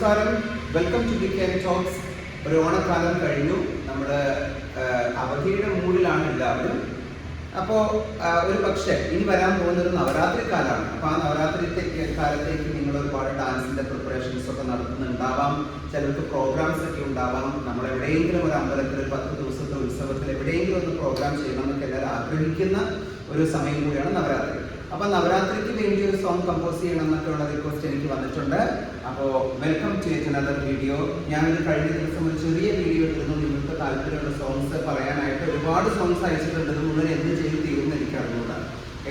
നമസ്കാരം, welcome to BKM talks. ഒരു ഓണക്കാലം കഴിഞ്ഞു, നമ്മുടെ അവധിയുടെ മൂഡിലാണ് എല്ലാവരും. അപ്പോൾ ഒരു പക്ഷേ ഇനി വരാൻ പോകുന്നൊരു നവരാത്രി കാലമാണ്. അപ്പോൾ ആ നവരാത്രി കാലത്തേക്ക് നിങ്ങൾ ഒരുപാട് ഡാൻസിൻ്റെ പ്രിപ്പറേഷൻസ് ഒക്കെ നടത്തുന്നുണ്ടാവാം. ചിലർക്ക് പ്രോഗ്രാംസ് ഒക്കെ ഉണ്ടാവാം. നമ്മൾ എവിടെയെങ്കിലും ഒരു അമ്പലത്തിൽ 10 ദിവസത്തെ ഉത്സവത്തിൽ എവിടെയെങ്കിലും ഒന്ന് പ്രോഗ്രാം ചെയ്യണം എന്നൊക്കെ എല്ലാവരും ആഗ്രഹിക്കുന്ന ഒരു സമയം കൂടിയാണ് നവരാത്രി. അപ്പോൾ നവരാത്രിക്ക് വേണ്ടി ഒരു സോങ് കമ്പോസ് ചെയ്യണം എന്നൊക്കെയുള്ള റിക്വസ്റ്റ് എനിക്ക് വന്നിട്ടുണ്ട്. അപ്പോൾ വെൽക്കം ടു അനദർ വീഡിയോ. ഞാനൊരു കഴിഞ്ഞ ദിവസം ഒരു ചെറിയ വീഡിയോ ഇട്ടിരുന്നു. നിങ്ങൾക്ക് താല്പര്യമുള്ള സോങ്സ് പറയാനായിട്ട് ഒരുപാട് സോങ്സ് അയച്ചിട്ടുണ്ട്. മുഴുവൻ എന്ത് ചെയ്ത് തീരുമെന്ന് എനിക്ക് അറിഞ്ഞൂടാ.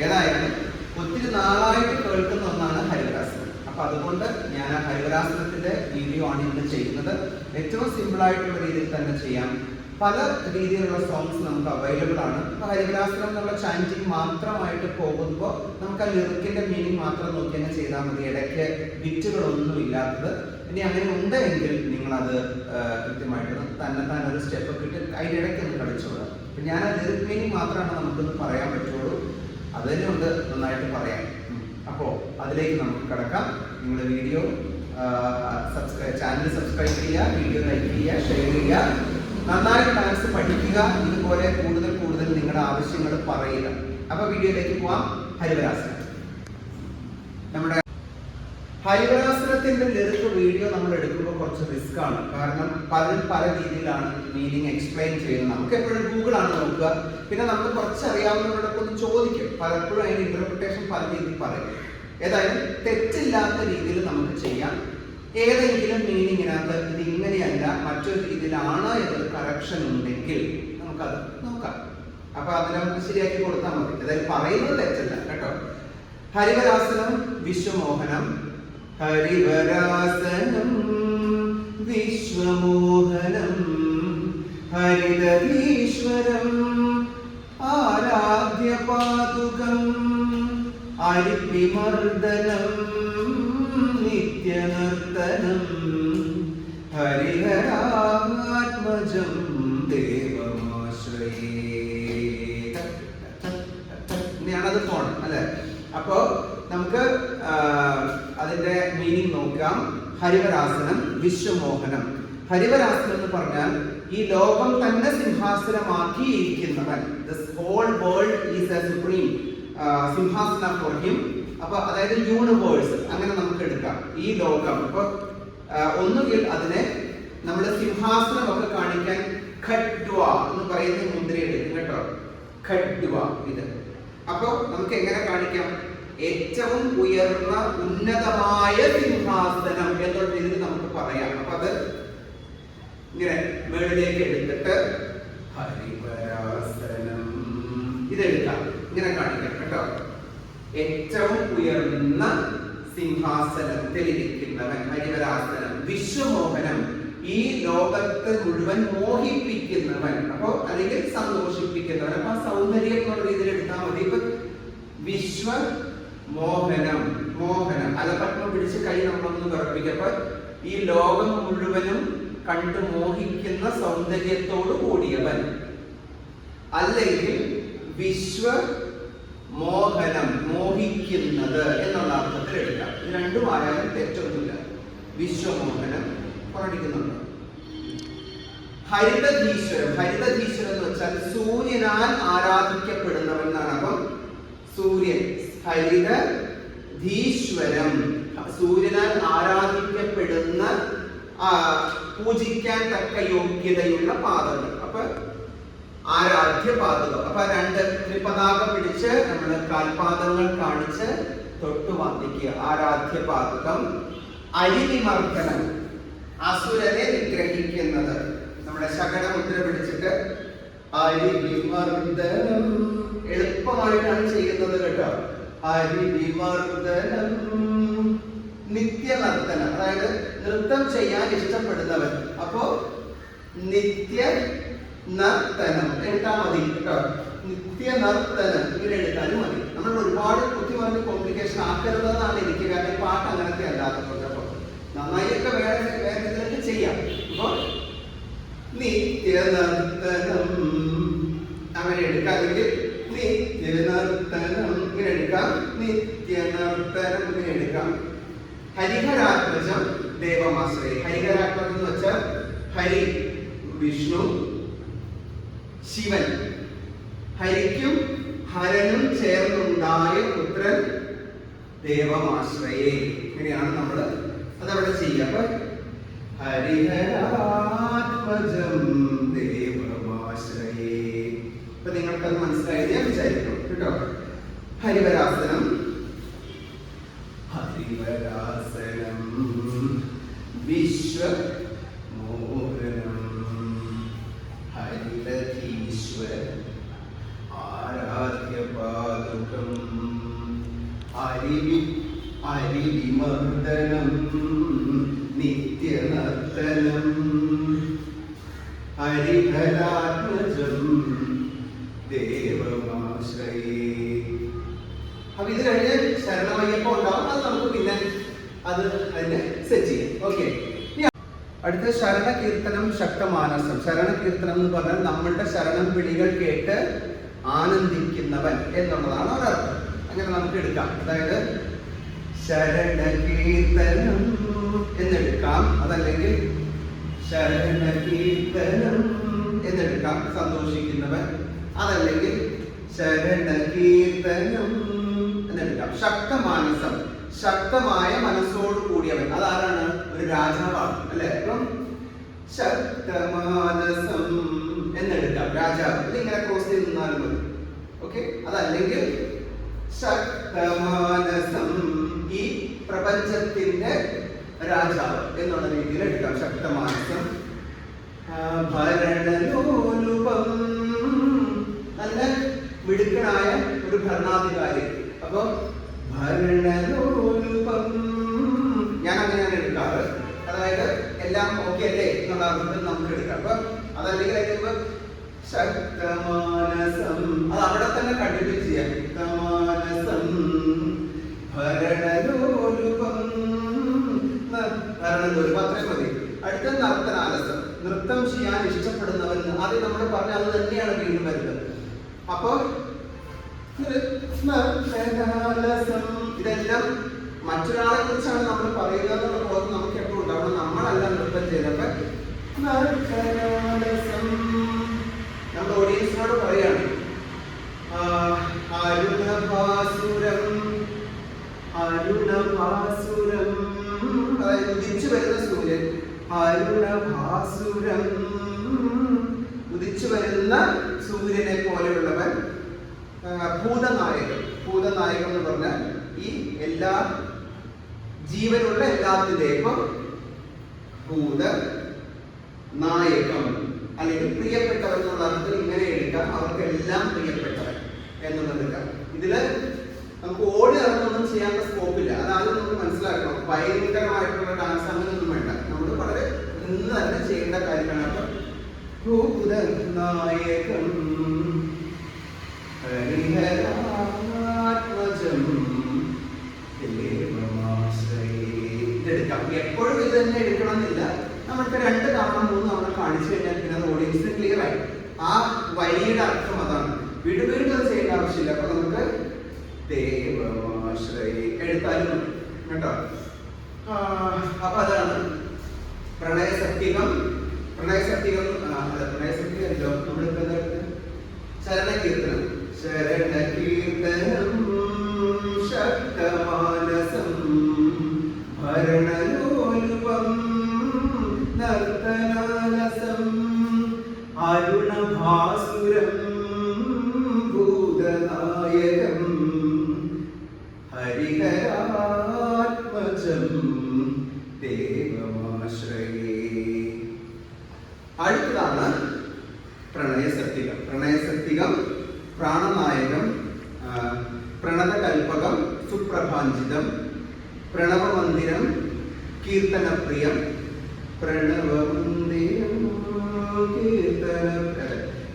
ഏതായാലും ഒത്തിരി നാളായിട്ട് കേൾക്കുന്ന ഒന്നാണ് ഹരിവരാസനം. അപ്പോൾ അതുകൊണ്ട് ഞാൻ ആ ഹരിവരാസനത്തിൻ്റെ വീഡിയോ ആണ് ഇന്ന് ചെയ്യുന്നത്. ഏറ്റവും സിമ്പിളായിട്ടുള്ള രീതിയിൽ തന്നെ ചെയ്യാം. പല രീതിയിലുള്ള സോങ്സ് നമുക്ക് അവൈലബിൾ ആണ്. അപ്പോൾ ഹരിവരാസനം എന്നുള്ള ചാൻറ്റിങ് മാത്രമായിട്ട് പോകുമ്പോൾ നമുക്ക് ആ ലിറിക്കിൻ്റെ മീനിങ് മാത്രം നോക്കി അങ്ങ് ചെയ്താൽ മതി. ഇടയ്ക്ക് ബിറ്റുകളൊന്നും ഇല്ലാത്തത്. ഇനി അങ്ങനെ ഉണ്ടെങ്കിൽ നിങ്ങളത് കൃത്യമായിട്ട് തന്നെ ഒരു സ്റ്റെപ്പ് ഇട്ട് അതിൻ്റെ ഇടയ്ക്ക് ഒന്ന് കളിച്ചോളാം. അപ്പം ഞാൻ ആ ലിറിക് മീനിങ് മാത്രമാണ് നമുക്കൊന്ന് പറയാൻ പറ്റുള്ളൂ. അത് തന്നെ ഉണ്ട് നന്നായിട്ട് പറയാം. അപ്പോൾ അതിലേക്ക് നമുക്ക് കിടക്കാം. നിങ്ങൾ വീഡിയോ ചാനൽ സബ്സ്ക്രൈബ് ചെയ്യുക, വീഡിയോ ലൈക്ക് ചെയ്യുക, ഷെയർ ചെയ്യുക, നന്നായിട്ട് ഡാൻസ് പഠിക്കുക. ഇതുപോലെ കൂടുതൽ നിങ്ങളുടെ ആവശ്യങ്ങൾ പറയുക. അപ്പൊ വീഡിയോയിലേക്ക് പോവാം. ഹരിവരാസനം. നമ്മുടെ ഹരിവരാസനത്തിന്റെ ലിറിക് വീഡിയോ നമ്മൾ എടുക്കുമ്പോൾ കുറച്ച് റിസ്ക് ആണ്. കാരണം പലരും പല രീതിയിലാണ് മീനിങ് എക്സ്പ്ലെയിൻ ചെയ്യുന്നത്. നമുക്ക് എപ്പോഴും ഗൂഗിളാണ് നോക്കുക. പിന്നെ നമ്മൾ കുറച്ച് അറിയാവുന്നവരോടൊക്കെ ഒന്ന് ചോദിക്കും. പലപ്പോഴും അതിന്റെ ഇന്റർപ്രിട്ടേഷൻ പല രീതിയിൽ പറയും. ഏതായാലും തെറ്റില്ലാത്ത രീതിയിൽ നമുക്ക് ചെയ്യാം. ഏതെങ്കിലും മീനിങ്ങിനകത്ത് ഇത് ഇങ്ങനെയല്ല മറ്റൊരു രീതിയിലാണ് എന്നൊരു കറക്ഷൻ ഉണ്ടെങ്കിൽ നമുക്കത് നോക്കാം. അപ്പൊ അതിനെ നമുക്ക് ശരിയാക്കി കൊടുത്താൽ മതി. അതായത് പറയുന്നത് തെറ്റല്ല കേട്ടോ. ഹരിവരാസനം വിശ്വമോഹനം. ഹരിവരാസനം വിശ്വമോഹനം ഹരിതീശ്വരം ആരാധ്യപാദുകം അരിപ്പിമർദ്ദനം നിത്യനർത്തനം ഹരിഹരാത്മജം ദേവമാശ്രയേ. ഇനിയാണത് പോണം അല്ലെ. അപ്പോ നമുക്ക് അതിന്റെ മീനിങ് നോക്കാം. ഹരിവരാസനം വിശ്വമോഹനം. ഹരിവരാസനം എന്ന് പറഞ്ഞാൽ ഈ ലോകം തന്നെ സിംഹാസനമാക്കിയിരിക്കുന്നവൻ. This whole world is a supreme സിംഹാസന ഫോർ ഹിം. അപ്പൊ അതായത് യൂണിവേഴ്സ് അങ്ങനെ നമുക്ക് എടുക്കാം. ഈ ലോകം അപ്പൊ ഒന്നുകിൽ അതിനെ നമ്മൾ സിംഹാസനമൊക്കെ കാണിക്കാൻ ഖഡ്വ എന്ന് പറയുന്ന മുദ്ര എടുക്കും കേട്ടോ. ഖഡ്വ ഇത്. അപ്പൊ നമുക്ക് എങ്ങനെ കാണിക്കാം? ഏറ്റവും ഉയർന്ന ഉന്നതമായ സിംഹാസനം എന്നുള്ള രീതിയിൽ നമുക്ക് പറയാം. അപ്പൊ അത് ഇങ്ങനെ മേളിലേക്ക് എടുത്തിട്ട് ഹരിവരാസനം ഇതെടുക്കാം. ഇങ്ങനെ കാണിക്കാം കേട്ടോ. ഏറ്റവും ഉയർന്ന സിംഹാസനത്തിൽ ഇരിക്കുന്നവൻ ഹരിവരാസനം. വിശ്വമോഹനം ഈ ലോകത്തെ മുഴുവൻ മോഹിപ്പിക്കുന്നവൻ. അപ്പോ അല്ലെങ്കിൽ സന്തോഷിപ്പിക്കുന്നവൻ. അപ്പൊ സൗന്ദര്യം എന്നുള്ള രീതിയിൽ എടുത്താൽ മതി. ഇപ്പൊ വിശ്വമോഹനം മോഹനം അലപത്മം പിടിച്ച് കൈ നമ്മളൊന്ന് വിറപ്പിക്കപ്പോ ഈ ലോകം മുഴുവനും കണ്ടു മോഹിക്കുന്ന സൗന്ദര്യത്തോട് കൂടിയവൻ. അല്ലെങ്കിൽ വിശ്വമോഹനം മോഹിക്കുന്നത് എന്നുള്ള അർത്ഥത്തിൽ എടുക്കാം. ഇത് രണ്ടും ആയാലും തെറ്റൊന്നുമില്ല. വിശ്വമോഹനം പഠിക്കുന്നുണ്ട്. ഹരിതധീശ്വരം. ഹരിതധീശ്വരം എന്ന് വെച്ചാൽ സൂര്യനാൽ ആരാധിക്കപ്പെടുന്നവൻ എന്നാണ്. അപ്പം സൂര്യൻ ഹരിതധീശ്വരം സൂര്യനാൽ ആരാധിക്കപ്പെടുന്ന പൂജിക്കാൻ തക്ക യോഗ്യതയുള്ള പാദങ്ങൾ. അപ്പൊ ആരാധ്യ പാദകം. അപ്പൊ രണ്ട് ത്രിപതാക പിടിച്ച് നമ്മൾ കാൽപാദങ്ങൾ കാണിച്ച് തൊട്ടു വന്ദിക്കുക. ആരാധ്യ പാദകം. അരിവിമർദ്ദനം അസുരനെ നിഗ്രഹിക്കുന്നത്. നമ്മുടെ ശകടമുദ്ര പിടിച്ചിട്ട് അരിവിമർദ്ദനം എളുപ്പമായിട്ടാണ് ചെയ്യുന്നത് കേട്ടോ. അരിവിമർദ്ദനം. നിത്യനർത്തനം അതായത് നൃത്തം ചെയ്യാൻ ഇഷ്ടപ്പെടുന്നവൻ. അപ്പോ നിത്യ നർത്തനം എടുത്താൽ മതി കേട്ടോ. നിത്യനർത്തനം ഇങ്ങനെ എടുത്താലും മതി. നമ്മൾ ഒരുപാട് ബുദ്ധിമുട്ട് കോംപ്ലിക്കേഷൻ ആക്കരുതെന്നാണ് എനിക്ക്. കാരണം പാട്ട് അങ്ങനത്തെ അല്ലാത്തതുകൊണ്ട് അപ്പൊ നന്നായിട്ടൊക്കെ വേറെ ഇതിലൊക്കെ ചെയ്യാം. അപ്പൊ നിത്യനർത്തനം അങ്ങനെ എടുക്കാം. അല്ലെങ്കിൽ നിത്യനർത്തനം ഇങ്ങനെ എടുക്കാം. നിത്യനർത്തനം ഇങ്ങനെ എടുക്കാം. ഹരിഹരാത്മജം ദേവമാശ്രയേ. ഹരിഹരാത്മജം എന്ന് വെച്ചാൽ ഹരി വിഷ്ണു, ശിവൻ, ഹരിക്കും ഹരനും ചേർന്നുണ്ടായ പുത്രൻ ദേവമാശ്രയേ. ഇങ്ങനെയാണ് നമ്മൾ അതവിടെ ചെയ്യുക. അപ്പൊ ഹരിഹരാത്മജം ദേവമാശ്രയേ. അപ്പൊ നിങ്ങൾക്കത് മനസ്സിലായത് ഞാൻ വിചാരിക്കണം കേട്ടോ. ഹരിവരാസനം, ഹരിവരാസനം വിശ്വമോഹനം ഹരിതീശ്വര ആരാധ്യപാദുകം അരിവിമർദ്ദനം നിത്യനർത്തനം ഹരിഹരാത്മജം ദേവമാശ്രയേ. അപ്പൊ ഇത് കഴിഞ്ഞ് ശരണമയ്യപ്പം ഉണ്ടാവും. അത് നമുക്ക് പിന്നെ അതിനെ സെറ്റ് ചെയ്യാം. ഓക്കെ. അടുത്ത ശരണകീർത്തനം ശക്തമാനസം. ശരണകീർത്തനം എന്ന് പറഞ്ഞാൽ നമ്മളുടെ ശരണം വിളികൾ കേട്ട് ആനന്ദിക്കുന്നവൻ എന്നുള്ളതാണ് ഒരർത്ഥം. അങ്ങനെ നമുക്ക് എടുക്കാം. അതായത് ശരണകീർത്തനം എന്നെടുക്കാം, അതല്ലെങ്കിൽ ശരണകീർത്തനം എന്നെടുക്കാം, സന്തോഷിക്കുന്നവൻ, അതല്ലെങ്കിൽ ശരണകീർത്തനം എന്നെടുക്കാം. ശക്തമാനസം, ശക്തമായ മനസ്സോട് കൂടിയവൻ. അതാരാണ്? ഒരു രാജാവാണ് അല്ലെ? അപ്പം ശക്തമാനസം എന്നെടുക്കാം, രാജാവ്. ഇതിങ്ങനെ ക്രോസ് ചെയ്ത് നിന്നാലും മതി. ഓക്കെ. അതല്ലെങ്കിൽ ശക്തമാനസം, ഈ പ്രപഞ്ചത്തിന്റെ രാജാവ് എന്നുള്ള രീതിയിൽ എടുക്കാം. ശക്തമാനസം. ഭരണലോലുപം, നല്ല മിടുക്കനായ ഒരു ഭരണാധികാരി. അപ്പൊ ഭരണലോലുപം ഞാൻ അങ്ങനെയാണ് എടുക്കാറ്. അതായത് എല്ലാം ഓക്കെ അല്ലേ എന്നുള്ള അർത്ഥത്തിൽ നമുക്ക് എടുക്കാം. അപ്പൊ അതല്ലെങ്കിൽ അതിന് ശക്തമാനസം അത് അവിടെ തന്നെ കണ്ടിന്യൂ ചെയ്യാം. ശക്തമാനസം ഭരണലോലുപം, ഭരണലോലുപം അത്രയും മതി. അടുത്ത നർത്തനാലസം, നൃത്തം ചെയ്യാൻ ഇഷ്ടപ്പെടുന്നവൻ. ആദ്യം നമ്മൾ പറഞ്ഞ അത് തന്നെയാണ് വീണ്ടും വരുന്നത്. അപ്പൊ നർത്തനാലസം ഇതെല്ലാം മറ്റൊരാളെ കുറിച്ചാണ് നമ്മൾ പറയുന്നത് എന്നുള്ള ബോധം നമുക്ക് എപ്പോഴും ഉണ്ടാവണം. നമ്മളല്ല നൃത്തം ചെയ്തപ്പോ നർത്തനാലസം നമ്മുടെ ഓഡിയൻസിനോട് പറയാണ്. അരുണഭാസുരം, അരുണഭാസുരം അതായത് ഉദിച്ചു വരുന്ന സൂര്യൻ. അരുണഭാസുരം, ഉദിച്ചു വരുന്ന സൂര്യനെ പോലെയുള്ളവൻ. ഭൂതനായകൻ, ഭൂതനായകൻ എന്ന് പറഞ്ഞാൽ ഈ എല്ലാ ജീവനുള്ള എല്ലാത്തിന്റെയും ഭൂത നായകം അല്ലെങ്കിൽ പ്രിയപ്പെട്ടവൻ എന്നുള്ള അർത്ഥത്തിൽ ഇങ്ങനെ എടുക്കാം. അവർക്കെല്ലാം പ്രിയപ്പെട്ടവൻ എന്നുള്ളത് എടുക്കാം. ഇതില് നമുക്ക് ഓടി നടന്നൊന്നും ചെയ്യാനുള്ള സ്കോപ്പില്ല. അതാദ്യം നമുക്ക് മനസ്സിലാക്കണം. ഭയങ്കരമായിട്ടുള്ള ഡാൻസ് അങ്ങനെയൊന്നും വേണ്ട. നമ്മൾ വളരെ നിന്ന് തന്നെ ചെയ്യേണ്ട കാര്യമാണ്. അപ്പൊ ഭൂതനായകം ഹരിഹരാത്മജം ഇതെടുക്കാം. എപ്പോഴും ഇത് തന്നെ എടുക്കണം എന്നില്ല. നമ്മൾക്ക് 2 തവണ 3 തവണ കാണിച്ചു കഴിഞ്ഞാൽ പിന്നെ അത് ഓഡിയൻസിന് ക്ലിയർ ആയി. ആ വരിയുടെ അർത്ഥം അതാണ്. വീണ്ടും വീണ്ടും അത് ചെയ്യേണ്ട ആവശ്യമില്ല. അപ്പൊ നമുക്ക് ദേവമാശ്രയേ എടുത്താലും കേട്ടോ. അപ്പൊ അതാണ് പ്രണയസക്തികം. പ്രണയസക്തികം പ്രണയസക്തികല്ലോ നമ്മളിപ്പോ എന്താ ശരണകീർത്തനം. ശരണകീർത്തനം ശക്തമാനസം ഭരണലോലുപം നർത്തനാലസം അരുണഭാസുരം ഭൂതനായകം ഹരിഹരാത്മജം ദേവമാശ്രയേ. അടുത്തതാണ് പ്രണയസക്തികം. പ്രണയസക്തികം പ്രാണനായകം, പ്രണതകൽപകം, സുപ്രഭാഞ്ചിതം, പ്രണവമന്ദിരം, കീർത്തനപ്രിയം. പ്രണവമന്ദിരം കീർത്തന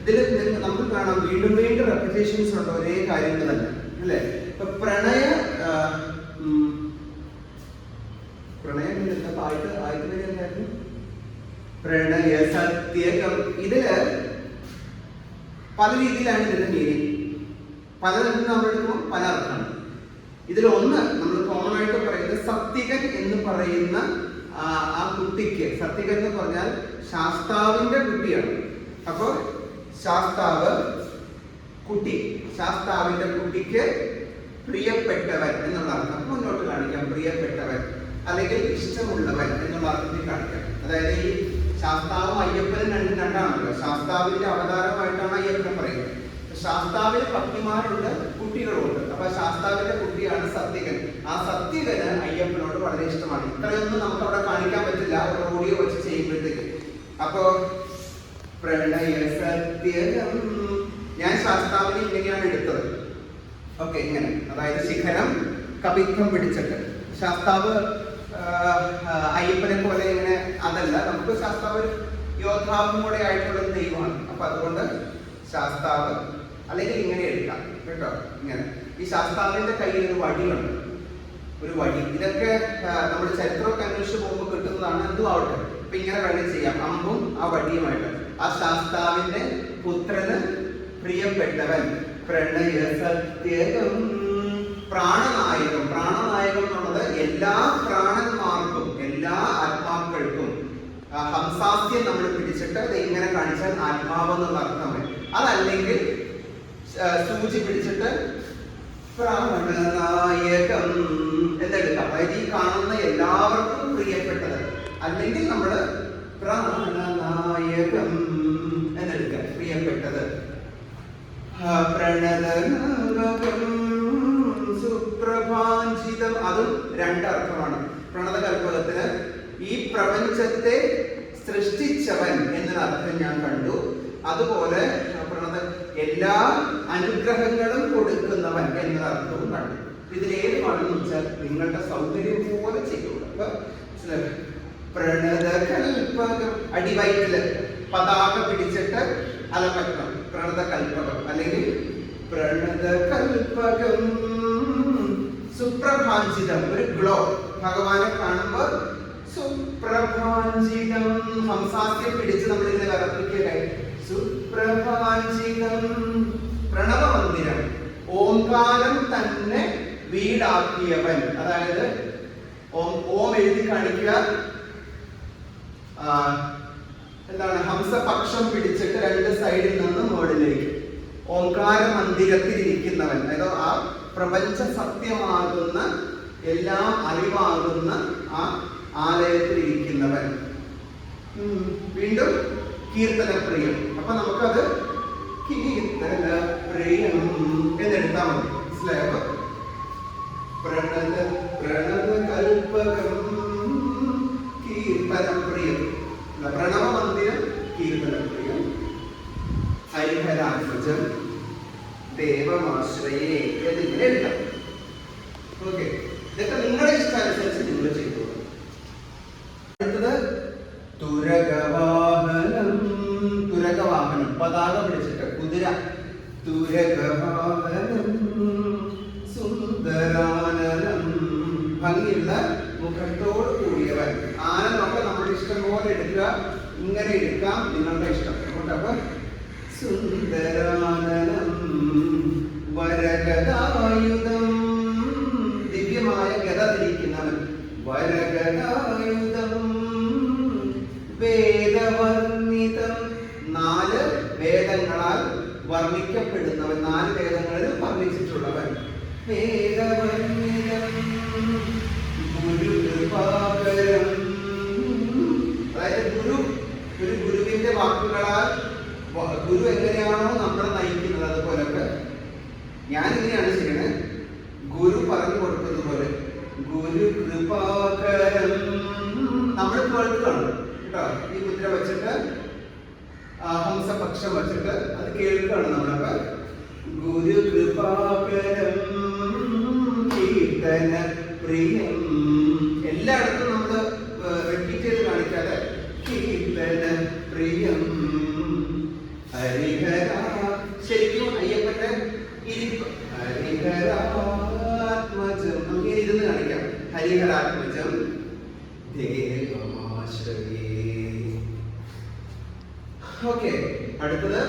ഇതിൽ നമുക്ക് കാണാം വീണ്ടും വീണ്ടും റെപ്പിറ്റേഷൻസ് ഉണ്ട് ഒരേ കാര്യങ്ങൾ തന്നെ അല്ലേ? ഇപ്പൊ പ്രണയം എന്തായിരുന്നു? പ്രണയ സത്യകം. ഇതില് പല രീതിയിലാണ് ഇതിന്റെ മീനിങ്. പലതിനും നമ്മൾ എടുക്കുമ്പോൾ പല അർത്ഥമാണ്. ഇതിലൊന്ന് നമ്മൾ കോമൺ ആയിട്ട് പറയുന്നത് സത്യകൻ എന്ന് പറയുന്ന ആ കുട്ടിക്ക്, സത്യകൻ എന്ന് പറഞ്ഞാൽ ശാസ്താവിന്റെ കുട്ടിയാണ്. അപ്പോൾ ശാസ്താവ് കുട്ടി, ശാസ്താവിന്റെ കുട്ടിക്ക് പ്രിയപ്പെട്ടവൻ എന്നുള്ള അർത്ഥം മുന്നോട്ട് കാണിക്കാം. പ്രിയപ്പെട്ടവൻ അല്ലെങ്കിൽ ഇഷ്ടമുള്ളവൻ എന്നുള്ള അർത്ഥത്തിൽ കാണിക്കാം. അതായത് ഈ ശാസ്താവും അയ്യപ്പനും രണ്ടാണല്ലോ. ശാസ്താവിന്റെ അവതാരമായിട്ടാണ് അയ്യപ്പനെ പറയുന്നത്. ശാസ്താവിന് പത്നിമാരുണ്ട്, കുട്ടികളുണ്ട്. അപ്പൊ ശാസ്താവിന്റെ കുട്ടിയാണ് സത്യകൻ. ആ സത്യകന് അയ്യപ്പനോട് വളരെ ഇഷ്ടമാണ്. ഇത്രയൊന്നും നമുക്ക് അവിടെ കാണിക്കാൻ പറ്റില്ല, ഒരു ഓഡിയോ വെച്ച് ചെയ്യുമ്പോഴത്തേക്ക്. അപ്പോ പ്രണയ സത്യകം, ഞാൻ ശാസ്താവിനെ ഇങ്ങനെയാണ് എടുത്തത്. ഓക്കെ, ഇങ്ങനെ, അതായത് ശിഖരം കപിത്വം പിടിച്ചിട്ട്. ശാസ്താവ് അയ്യപ്പനെ പോലെ ഇങ്ങനെ അതല്ല, നമുക്ക് ശാസ്താവ് യോദ്ധാവും കൂടെ ആയിട്ടുള്ള ദൈവമാണ്. അപ്പൊ അതുകൊണ്ട് ശാസ്താവ് അല്ലെങ്കിൽ ഇങ്ങനെ എടുക്കാം കേട്ടോ. ഇങ്ങനെ ഈ ശാസ്താവിന്റെ കയ്യിൽ ഒരു വടിയുണ്ട്, ഒരു വടി. ഇതൊക്കെ നമ്മുടെ ചരിത്രമൊക്കെ അന്വേഷിച്ച് പോകുമ്പോൾ കിട്ടുന്നതാണ്. എന്തും ആവട്ടെ, അപ്പൊ ഇങ്ങനെ വേണമെങ്കിൽ ചെയ്യാം, അമ്പും ആ വടിയുമായിട്ട്. ആ ശാസ്താവിന്റെ പുത്രന് പ്രിയപ്പെട്ടവൻ, പ്രണയ സത്യകം, പ്രാണനായകം. പ്രാണനായകം എന്നുള്ളത് എല്ലാ പ്രാണന്മാർക്കും, എല്ലാ ആത്മാക്കൾക്കും. ഹംസാസ്യം നമ്മൾ പിടിച്ചിട്ട് അത് ഇങ്ങനെ കാണിച്ചാൽ ആത്മാവ് എന്നുള്ള അർത്ഥമായി. അതല്ലെങ്കിൽ സൂചി പിടിച്ചിട്ട് പ്രാണനായകം എന്നെടുക്കാം. അതായത് ഈ കാണുന്ന എല്ലാവർക്കും പ്രിയപ്പെട്ടത്. അല്ലെങ്കിൽ നമ്മൾ പ്രാണനായകം എന്നെടുക്കാം, പ്രിയപ്പെട്ടത്. പ്രണതനായകം സുപ്രഭാഞ്ചിതം, അതും രണ്ടർത്ഥമാണ്. പ്രണതകൽപകത്തിന് ഈ പ്രപഞ്ചത്തെ സൃഷ്ടിച്ചവൻ എന്നൊരർത്ഥം ഞാൻ കണ്ടു. അതുപോലെ എല്ലാ അനുഗ്രഹങ്ങളും കൊടുക്കുന്നവൻ എന്നൊരർത്ഥവും കണ്ടു. ഇതിലേത് പാടെന്ന് വെച്ചാൽ നിങ്ങളുടെ സൗകര്യം പോലെ ചെയ്യൂടെ. പ്രണതകൽപകം, അടിവയറ്റില് പതാക പിടിച്ചിട്ട് അലപത്രം, പ്രണതകൽപകം. അല്ലെങ്കിൽ പ്രണതകൽപകം സുപ്രഭാഞ്ചിതം, ഒരു ഗ്ലോ. ഭഗവാനെ കാണുമ്പോൾ സുപ്രഭാഞ്ചിതം, ഹംസാസ്യം പിടിച്ച് നമ്മളിങ്ങനെ വിറപ്പിക്കുകയായി. സുപ്രഭാഞ്ചിതം, പ്രണവമന്ദിരം, ഓംകാരം തന്നെ വീടാക്കിയവൻ. അതായത് ഓം എഴുതി കാണിക്കുക. എന്താണ്, ഹംസപക്ഷം പിടിച്ചിട്ട് രണ്ട് സൈഡിൽ നിന്ന് മുകളിലേക്ക് ഓംകാര മന്ദിരത്തിൽ ഇരിക്കുന്നവൻ. അതായത് ആ പ്രപഞ്ച സത്യമാകുന്ന, എല്ലാം അറിവാകുന്ന ആ ആലയത്തിൽ ഇരിക്കുന്നവൻ. വീണ്ടും കീർത്തനപ്രിയം. അപ്പൊ നമുക്കത് കീർത്തനപ്രിയം എന്നെടുത്താൽ മതി. മനസ്സിലായോ? പ്രണതകൽപകം കീർത്തനപ്രിയം, പ്രണവമന്ദിരം കീർത്തനപ്രിയം. ഹരിഹരാത്മജം ദേവമാശ്രയേ എന്നിങ്ങനെ എഴുതാം. ഓക്കെ, ഇതൊക്കെ നിങ്ങളുടെ ഇഷ്ടാനുസരിച്ച് നിങ്ങൾ ചെയ്തു. അടുത്തത് തുരകവാഹനം. തുരകവാഹനം, പതാക പിടിച്ചിട്ട് കുതിര. തുരകവാഹനം സുന്ദരാനനം, ഭംഗിയുള്ള മുഖത്തോട് കൂടിയവൻ. ആന നമുക്ക് നമ്മുടെ ഇഷ്ടം പോലെ എടുക്കുക, ഇങ്ങനെ എടുക്കാം, നിങ്ങളുടെ ഇഷ്ടം. അപ്പൊ സുന്ദരാനനം വരഗദായുധം, ദിവ്യമായ ഗദ ധരിക്കുന്നവൻ. വരഗദായുധം വേദവർണ്ണിതം, 4 വേദങ്ങളാൽ വർണ്ണിക്കപ്പെടുന്നവൻ, 4 വേദങ്ങളിൽ വർണ്ണിച്ചിട്ടുള്ളവൻ. വേദവർണ്ണിതം ഗുരുകൃപാകരം, അതായത് ഗുരുവിന്റെ വാക്കുകളാൽ, ഗുരു എങ്ങനെയാണോ നമ്മളെ നയിക്കുന്നത് അതുപോലൊക്കെ ഞാനിങ്ങനെയാണ് ചെയ്യണേ. ഗുരു പറഞ്ഞു കൊടുക്കുന്നത് പോലെ ഗുരു കൃപാകരം നമ്മൾ കേൾക്കുകയാണ് കേട്ടോ. ഈ മുദ്ര വെച്ചിട്ട് ഹംസപക്ഷം വെച്ചിട്ട് അത് കേൾക്കുകയാണ് നമ്മളൊക്കെ. ഗുരു കൃപാകരം കീർത്തന പ്രിയം, എല്ലായിടത്തും നമ്മൾ റിപ്പീറ്റ് ചെയ്ത് കാണിക്കാതെ കീർത്തന പ്രിയം. ഹരിഹര, ശരിക്കും അയ്യപ്പന്റെ ഇരിപ്പ്. ഹരിഹരാത്മജം, നമുക്ക് ഇരുന്ന് കാണിക്കാം. ഹരിഹരാത്മജം ദേവമാശ്രയേ. ഓക്കെ, അടുത്തത്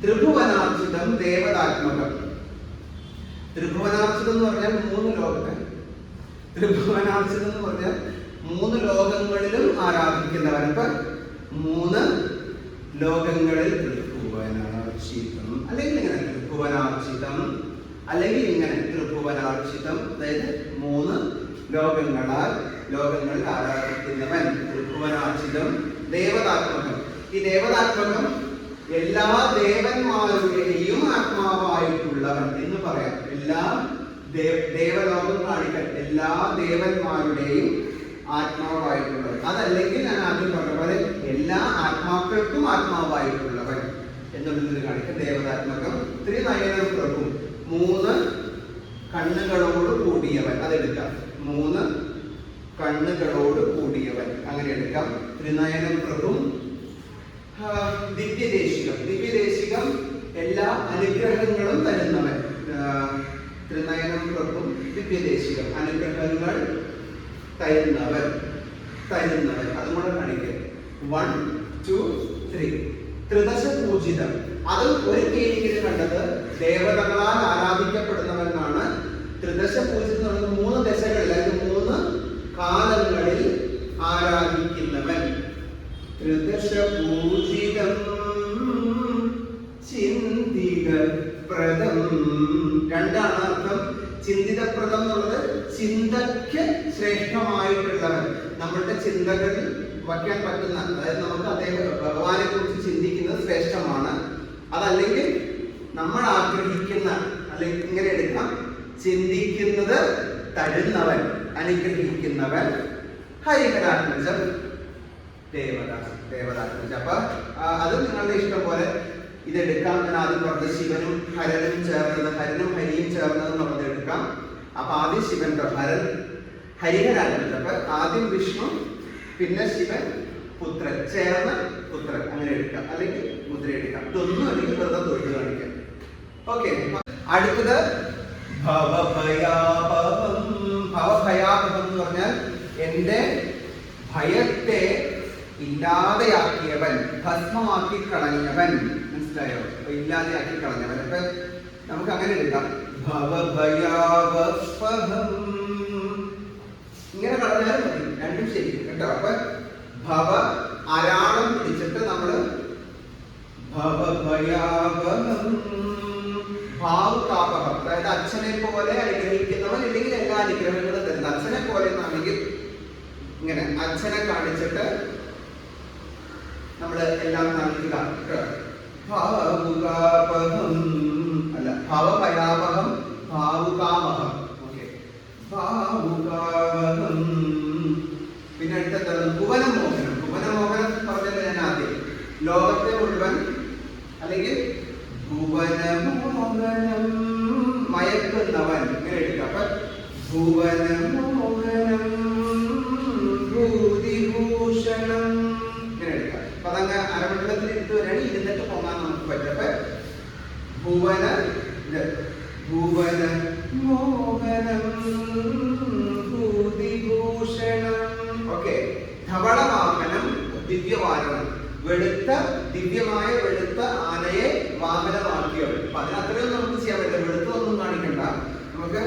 ത്രിഭുവനാർച്ചിതം ദേവതാത്മകം. ത്രിഭുവനാർച്ചിതം എന്ന് പറഞ്ഞാൽ 3 ലോകത്തെ ത്രിഭുവനാർച്ചിതം എന്ന് പറഞ്ഞാൽ 3 ലോകങ്ങളിലും ആരാധിക്കുന്നവൻ. ഇപ്പൊ 3 ലോകങ്ങളിൽ ത്രിഭുവനാർച്ചിതം, അല്ലെങ്കിൽ ഇങ്ങനെ ത്രിഭുവനാർച്ചിതം, അല്ലെങ്കിൽ ഇങ്ങനെ ത്രിഭുവനാർച്ചിതം. അതായത് 3 ലോകങ്ങളിൽ ആരാധിക്കുന്നവൻ. ത്രിഭുവനാർച്ചിതം. ദേവതാത്മകം. ഈ ദേവതാത്മകം എല്ലാ ദേവന്മാരുടെയും ആത്മാവായിട്ടുള്ളവൻ എന്ന് പറയാം. എല്ലാ ദേവലോകം കാണിക്കാൻ എല്ലാ ദേവന്മാരുടെയും ആത്മാവായിട്ടുള്ളവൻ. അതല്ലെങ്കിൽ ഞാൻ ആദ്യം പറഞ്ഞ പോലെ എല്ലാ ആത്മാക്കൾക്കും ആത്മാവായിട്ടുള്ളവൻ എന്നുള്ളതിൽ കാണിക്കാം. ദേവതാത്മകം. ത്രിനയനം പ്രഭു, 3 കണ്ണുകളോട് കൂടിയവൻ. അതെടുക്കാം. 3 കണ്ണുകളോട് കൂടിയവൻ, അങ്ങനെ എടുക്കാം. ത്രിനയനം പ്രഭു. ദിവ്യദേശികം എല്ലാ അനുഗ്രഹങ്ങളും തരുന്നവൻ. ത്രിനയനം പ്രഭു ദിവ്യദേശികം, അനുഗ്രഹങ്ങൾ തരുന്നവൻ. അതും കൂടെ കാണിക്കുക. 1 2 3. ത്രിദശ പൂജിതം. അത് ഒരു കേരിയിൽ കണ്ടത് ദേവതകളാൽ ആരാധിക്കപ്പെടുന്നവനാണ്. ത്രിദശ പൂജിതം എന്ന് പറയുന്നത് 3 ദശകളിൽ, അതായത് 3 കാലങ്ങളിൽ ആരാധിക്കുന്നവൻ. ത്രിദശ പൂജിതം ചിന്തികപ്രദം. 2 അർത്ഥം. ചിന്തിതപ്രദം എന്നുള്ളത് ചിന്തയ്ക്ക് ശ്രേഷ്ഠമായിട്ടുള്ളവൻ. നമ്മളുടെ ചിന്തകളിൽ വയ്ക്കാൻ പറ്റുന്ന, അതായത് നമുക്ക് അദ്ദേഹം ഭഗവാനെ കുറിച്ച് ചിന്തിക്കുന്നത് ശ്രേഷ്ഠമാണ്. അതല്ലെങ്കിൽ നമ്മൾ ആഗ്രഹിക്കുന്ന, അല്ലെങ്കിൽ ഇങ്ങനെ എടുക്കാം, ചിന്തിക്കുന്നത് തരുന്നവൻ, അനുഗ്രഹിക്കുന്നവൻ. ഹരിഹരാത്മജം ദേവതാത്മജം. അപ്പൊ അത് നിങ്ങളുടെ ഇഷ്ടം പോലെ ഇതെടുക്കാം. ഞാൻ ആദ്യം പറഞ്ഞത് ശിവനും ഹരനും ചേർന്നത്, ഹരനും ഹരിയും ചേർന്നത് എന്നുള്ളത് എടുക്കാം. അപ്പൊ ആദ്യം ശിവന്റെ ഹരിഹരാത്മജം. അപ്പൊ ആദ്യം വിഷ്ണു, പിന്നെ ശിവൻ, പുത്രൻ ചേർന്ന പുത്രൻ, അങ്ങനെ എടുക്കാം. അല്ലെങ്കിൽ മുദ്ര എടുക്കാം. ഇതൊന്നും അല്ലെങ്കിൽ വെറുതെ തൊഴുത് കാണിക്കാം. ഓക്കെ. അടുത്തത് ഭവഭയാപഹം. ഭവഭയാപഹം എന്ന് പറഞ്ഞാൽ എന്റെ ഭയത്തെ ഇല്ലാതെയാക്കിയവൻ, ഭസ്മമാക്കി കളഞ്ഞവൻ. മനസ്സിലായോ? അപ്പൊ ഇല്ലാതെയാക്കി കളഞ്ഞവൻ. അപ്പൊ നമുക്ക് അങ്ങനെ എടുക്കാം. ഭവഭയാവഹം ഇങ്ങനെ കളഞ്ഞാലും മതി, രണ്ടും ശരി കേട്ടോ. അപ്പൊ ഭവ അരാളം പിടിച്ചിട്ട് നമ്മള് ഭവഭയാവഹം ഭാവുകാപഹം, അതായത് അച്ഛനെ പോലെ അനുഗ്രഹിക്കുന്നവൻ, ഇല്ലെങ്കിൽ എല്ലാ അനുഗ്രഹങ്ങളും തരുന്നത്. അച്ഛനെ പോലെ എന്നാണെങ്കിൽ ഇങ്ങനെ അച്ഛനെ കാണിച്ചിട്ട് നമ്മള് എല്ലാം നൽകുക. ഭാവുകാപഹം അല്ല, ഭവഭയാപഹം ഭാവുകാമഹം. ഓക്കെ. ഭാവുകാമഹം. പിന്നെ അടുത്തെന്താണ്? ഭുവനമോഹനം. ഭുവനമോഹനം പറഞ്ഞത് ഞാൻ ആദ്യം ലോകത്തെ മുഴുവൻ, അല്ലെങ്കിൽ ഭുവനമോഹനം മയക്കുന്നവൻ, ഇങ്ങനെ എടുക്കാം. അപ്പൊ ഭുവനമോഹനം ഭൂതിഭൂഷണം ഇങ്ങനെ എടുക്കാം. അപ്പൊ അതങ്ങ് അരമണ്ഡലത്തിൽ എടുത്ത് വരികയാണ്. ഇരുന്നിട്ട് പോകാൻ നമുക്ക് പറ്റും. അപ്പൊ ഭുവനമോഹനം ഭൂതിഭൂഷണം. ഓക്കെ. ധവളവാഹനം ദിവ്യവാരണം. ദിവ്യമായ വെളുത്ത ആനയെ വാഹനമാക്കിയവൻ. അപ്പൊ അതിനത്രയും നമുക്ക് ചെയ്യാൻ പറ്റില്ല. വെളുത്തൊന്നും കാണിക്കണ്ട. നമുക്ക്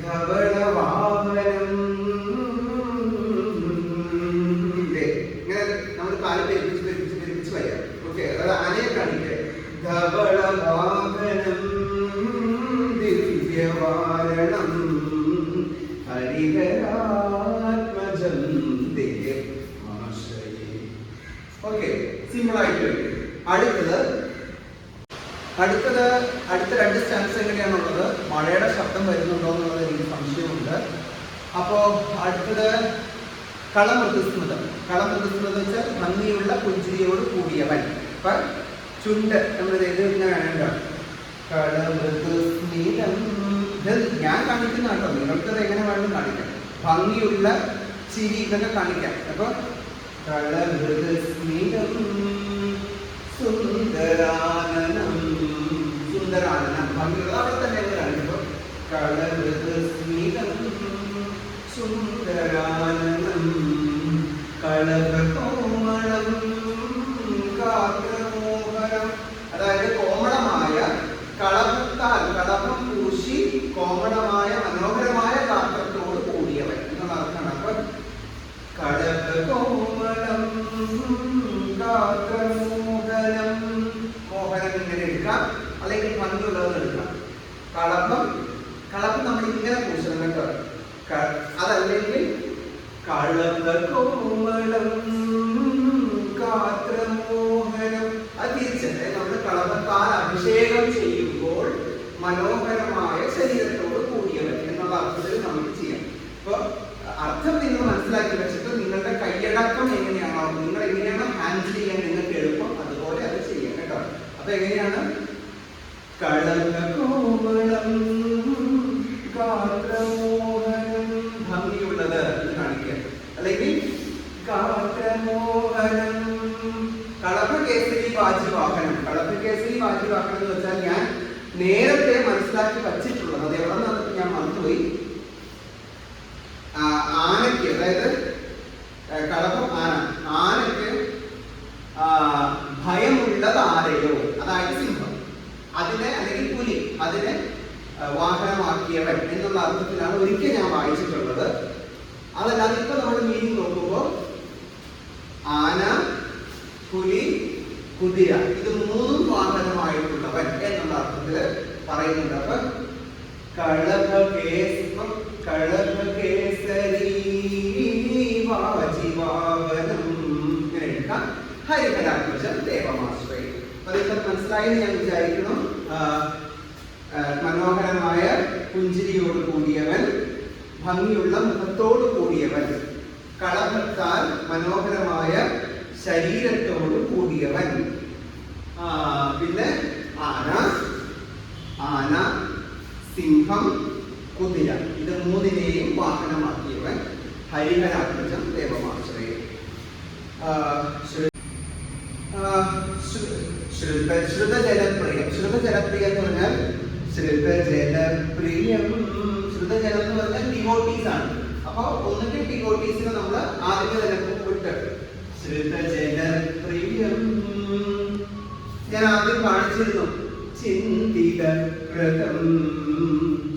ധവളവാഹനം ഇങ്ങനെ നമ്മൾ കാല് പെരുപ്പിച്ച് വയ്യാം. ഓക്കെ. അത് ആനയെ കാണിക്കുക. ധവളവാഹനം ദിവ്യവാരണം ഹരിഹരാത്മജം ദേവാശ്രയേ. ഓക്കെ. സിമ്പിൾ ആയിട്ട്. അടുത്ത 2 സ്റ്റാൻസ് എങ്ങനെയാണുള്ളത്? മഴയുടെ ശബ്ദം വരുന്നുണ്ടോ എന്നുള്ളത് എനിക്ക് സംശയമുണ്ട്. അപ്പോ അടുത്തത് കളമൃദുസ്മൃതം. കളമൃദുസ്മൃതം വെച്ചാൽ ഭംഗിയുള്ള പുഞ്ചിരിയോട് കൂടിയവൻ. അപ്പൊ ചുണ്ട് നമ്മൾ ഇത് ഇങ്ങനെ വേണ്ട. കളമൃദുസ്മിതം. ഇത് ഞാൻ കാണിക്കുന്ന കേട്ടോ, നിങ്ങൾക്കത് എങ്ങനെ വേണം കാണിക്കാം. ഭംഗിയുള്ള ചിരി ഇതൊക്കെ കാണിക്കാം. അപ്പൊ കളമൃദുസ്മിതം സുന്ദരാനനം. സുന്ദരാനനം ഭംഗിയുള്ള അവിടെ തന്നെ കാണിക്കുമ്പോൾ കളമൃദുസ്മിതം സുന്ദരാനനം കളഭകോമളം കാത്രമോഹരം. അതായത് കോമളമായ കളഭത്താൽ, കളഭം പൂശി കോമളമായ മനോഹരമായ ഗാത്രത്തോട് കൂടി ഗാത്രമോഹനം. മോഹനം ഇങ്ങനെ എടുക്കാം, അല്ലെങ്കിൽ ഭംഗിയുള്ളതെന്ന് എടുക്കാം. കളഭം നമ്മൾ ഇങ്ങനെ പൂശണം കേട്ടോ. അതല്ലെങ്കിൽ കളഭകോമളം ഗാത്രമോഹനം. അത് തിരിച്ചല്ലേ, നമ്മൾ കളഭത്താൽ അഭിഷേകം ചെയ്യുമ്പോൾ മനോഹരമായ ശരീരത്തോട് കൂടിയവൻ എന്നുള്ള അർത്ഥത്തിൽ നമുക്ക് ചെയ്യാം. അപ്പൊ അർത്ഥം നിങ്ങൾ മനസ്സിലാക്കി വെച്ചിട്ട് നിങ്ങളുടെ കൈയടക്കം എങ്ങനെയാണോ, നിങ്ങൾ എങ്ങനെയാണോ ഹാൻഡിൽ ചെയ്യാൻ നിങ്ങൾക്ക് എളുപ്പം അതുപോലെ അത് ചെയ്യാം കേട്ടോ. അപ്പൊ എങ്ങനെയാണ്? കളഭകോമളം ഗാത്രമോഹനം, ഭംഗിയുള്ളത് എന്ന് കാണിക്കുക. അല്ലെങ്കിൽ ഗാത്രമോഹനം കളഭകേസരി വാജിവാഹനം. കളഭകേസരി വാജിവാഹനം എന്ന് വെച്ചാൽ ഞാൻ നേരത്തെ മനസ്സിലാക്കി വച്ചിട്ടുള്ളത്, അത് എവിടെ നിന്നിട്ട് ഞാൻ മറന്നുപോയി. ആനയ്ക്ക്, അതായത് കളഭം ആനയ്ക്ക് ഭയമുള്ളത് ആരെയോ, അതായത് സിംഹം, അതിനെ അല്ലെങ്കിൽ പുലി, അതിനെ വാഹനമാക്കിയവൻ എന്നുള്ള അർത്ഥത്തിലാണ് ഒരിക്കൽ ഞാൻ വായിച്ചിട്ടുള്ളത്. അതല്ലാതെ ഇപ്പൊ നമ്മൾ മീനിങ് നോക്കുമ്പോൾ ആന, പുലി, കുതിര, ഇത് മൂന്നും വാഹനമായിട്ടുള്ളവൻ എന്നുള്ള അർത്ഥത്തിൽ പറയുന്നുണ്ട്. അപ്പൊ കളഭകേസരി വാജിവാഹനം ഇങ്ങനെ എടുക്കാം. ഹരിഹരാത്മജം ദേവമാശ്രയം. അതിപ്പോൾ മനസ്സിലായെന്ന് ഞാൻ വിചാരിക്കുന്നു. മനോഹരമായ പുഞ്ചിരിയോട് കൂടിയവൻ, ഭംഗിയുള്ള മുഖത്തോട് കൂടിയവൻ, കളഭത്താൽ മനോഹരമായ ശരീരത്തോട് കൂടിയവൻ. പിന്നെ ആന, സിംഹം, കുതിര, ഇത് മൂന്നിനെയും വാഹനമാക്കിയവൻ. ഹരിഹരാത്മജം ദേവമാശ്രയം. ശ്രുതജലപ്രിയം. ശ്രുതജലപ്രിയം എന്ന് പറഞ്ഞാൽ ശ്രുതജലപ്രിയം, ശ്രുതജലം എന്ന് പറഞ്ഞാൽ ഡിവോട്ടീസ് ആണ്. അപ്പൊ ഒന്നിന്റെ ഡിവോട്ടീസിനെ നമ്മൾ ആദ്യമേ തന്നെ വിട്ട് ശ്രുതജലപ്രിയം. ഞാൻ ആദ്യം കാണിച്ചിരുന്നു ചിന്തിതവ്രതം,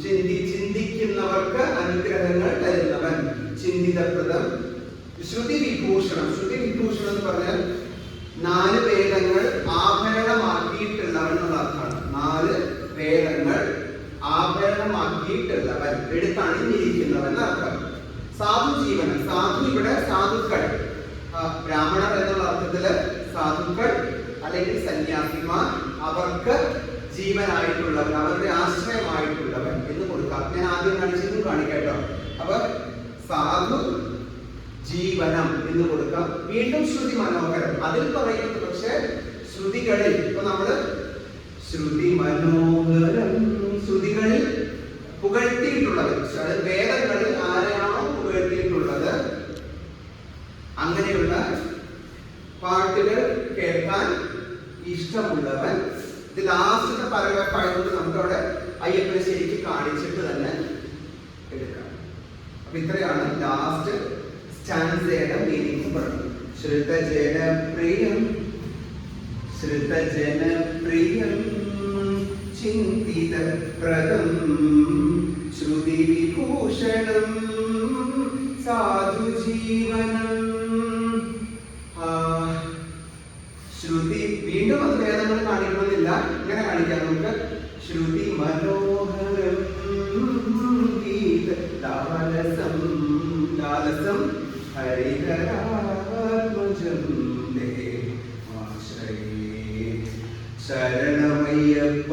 ചിന്തിക്കുന്നവർക്ക് അനുഗ്രഹങ്ങൾ തരുന്നവൻ. ചിന്തിതവ്രതം. ശ്രുതി വിഭൂഷണം. ശ്രുതി വിഭൂഷണം എന്ന് പറഞ്ഞാൽ 4 വേദങ്ങൾ ആഭരണമാക്കിയിട്ടുള്ളവൻ എന്നുള്ള അർത്ഥമാണ്. 4 വേദങ്ങൾ ആഭരണമാക്കിയിട്ടുള്ളവൻ, എടുത്തണിഞ്ഞിരിക്കുന്നവൻ എന്നർത്ഥം. സാധു ജീവനം. സാധു ഇവിടെ സാധുക്കൾ, ബ്രാഹ്മണർ എന്നുള്ള അർത്ഥത്തില് സാധുക്കൾ അല്ലെങ്കിൽ സന്യാസിമാർ, അവർക്ക് ജീവനായിട്ടുള്ളവൻ, അവരുടെ ആശ്രയമായിട്ടുള്ളവൻ എന്ന് കൊടുക്കാം. ഞാൻ ആദ്യം കാണിച്ചതും കാണിക്കട്ടോ. അപ്പൊ സാധു ജീവനം എന്ന് കൊടുക്കാം. വീണ്ടും ശ്രുതി മനോഹരം. അതിൽ പറയുന്നത് പക്ഷെ ശ്രുതികളിൽ, ഇപ്പൊ നമ്മള് ശ്രുതി മനോഹരം, ശ്രുതികളിൽ പുകഴ്ത്തിയിട്ടുള്ളത്, വേദങ്ങളിൽ ആരെയാണോ പുകഴ്ത്തിയിട്ടുള്ളത് അങ്ങനെയുള്ള പാട്ടുകൾ കേൾക്കാൻ ഇഷ്ടമുള്ളവൻ. ഇത് ലാസ്റ്റത്തെ പരവപ്പായതുകൊണ്ട് നമുക്ക് അവിടെ അയ്യപ്പനെ ശരിക്ക് കാണിച്ചിട്ട് തന്നെ എടുക്കാം. അപ്പൊ ഇത്രയാണ് ലാസ്റ്റ് സ്റ്റാൻസയുടെ മീനിങ് പറഞ്ഞത്. ശ്രുതജനപ്രിയം, ശ്രുതജനപ്രിയം ചിന്തിതപ്രദം ശ്രുതി വിഭൂഷണം സാധുജീവനം. ശ്രുതി വീണ്ടും അത് വേദങ്ങൾ കാണിക്കണമെന്നില്ല, ഇങ്ങനെ കാണിക്കാം നമുക്ക്. ശ്രുതി മനോഹരം ഗീത ലാലസം, ലാലസം ഹരിഹരാത്മജം ദേവാശ്രയേ. ശരണമയ്യപ്പ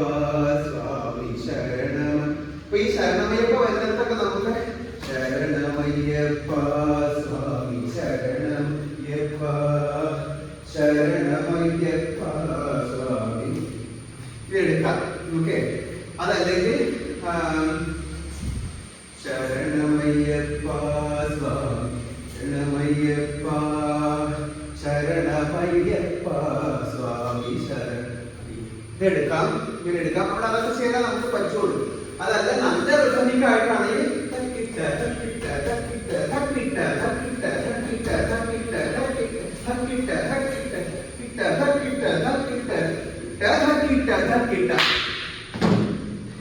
സ്വാമി ശരണം. അപ്പൊ ഈ ശരണമയ്യപ്പ വരുന്നിടത്തൊക്കെ നമുക്ക് ശരണമയ്യപ്പ സ്വാമി ശരണമയ്യപ്പ, ശരണമയ്യപ്പ സ്വാമി എടുക്കാം. ഓക്കെ, അതല്ലെങ്കിൽ ശരണമയ്യപ്പ സ്വാമി ശരണമയ്യപ്പ, ശരണമയ്യപ്പ സ്വാമി ശരണം, ഇതെടുക്കാം. ഇങ്ങനെ എടുക്കാം. അവിടെ അതൊക്കെ ചെയ്താൽ നമുക്ക് പറ്റുള്ളൂ. അതല്ല നല്ല റിതമിക്കായിട്ടാണെങ്കിൽ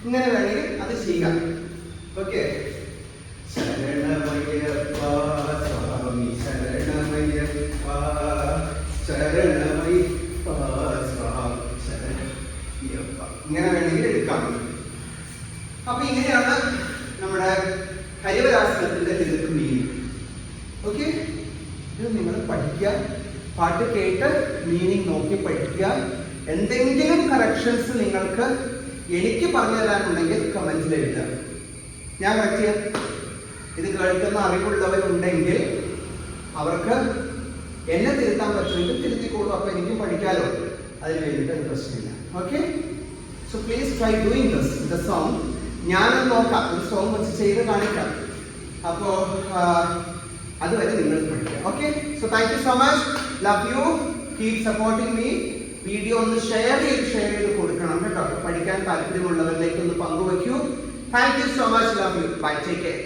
ഇങ്ങനെ വേണമെങ്കിൽ അത് ചെയ്യാം. ഓക്കെ, ശരണമയ്യപ്പ സ്വാമി ശരണമയ്യപ്പ, ശരണമയ്യപ്പ മീനിങ് നോക്കി പഠിക്കുക. എന്തെങ്കിലും കറക്ഷൻസ് നിങ്ങൾക്ക് എനിക്ക് പറഞ്ഞു തരാനുണ്ടെങ്കിൽ കമന്റിൽ എഴുതുക, ഞാൻ കറക്റ്റ് ചെയ്യാം. ഇത് കേൾക്കുന്ന അറിവുള്ളവരുണ്ടെങ്കിൽ അവർക്ക് എന്നെ തിരുത്താൻ പറ്റുമെങ്കിൽ തിരുത്തിക്കോളൂ. അപ്പൊ എനിക്കും പഠിക്കാലോ, അതിന് വേണ്ടിയിട്ട് പ്രശ്നമില്ല. Okay, so please try doing the song. ഞാനത് നോക്കാം, ഒരു സോങ് വെച്ച് ചെയ്ത് കാണിക്കാം. അപ്പോ അതുവരെ നിങ്ങൾ പഠിക്കുക. Okay, so thank you so much, love you, keep supporting me. Video ഒന്ന് ഷെയർ ചെയ്ത് കൊടുക്കണം കേട്ടോ. പഠിക്കാൻ താല്പര്യമുള്ളവരിലേക്ക് ഒന്ന് പങ്കുവയ്ക്കൂ. Thank you so much, love you, bye, take care.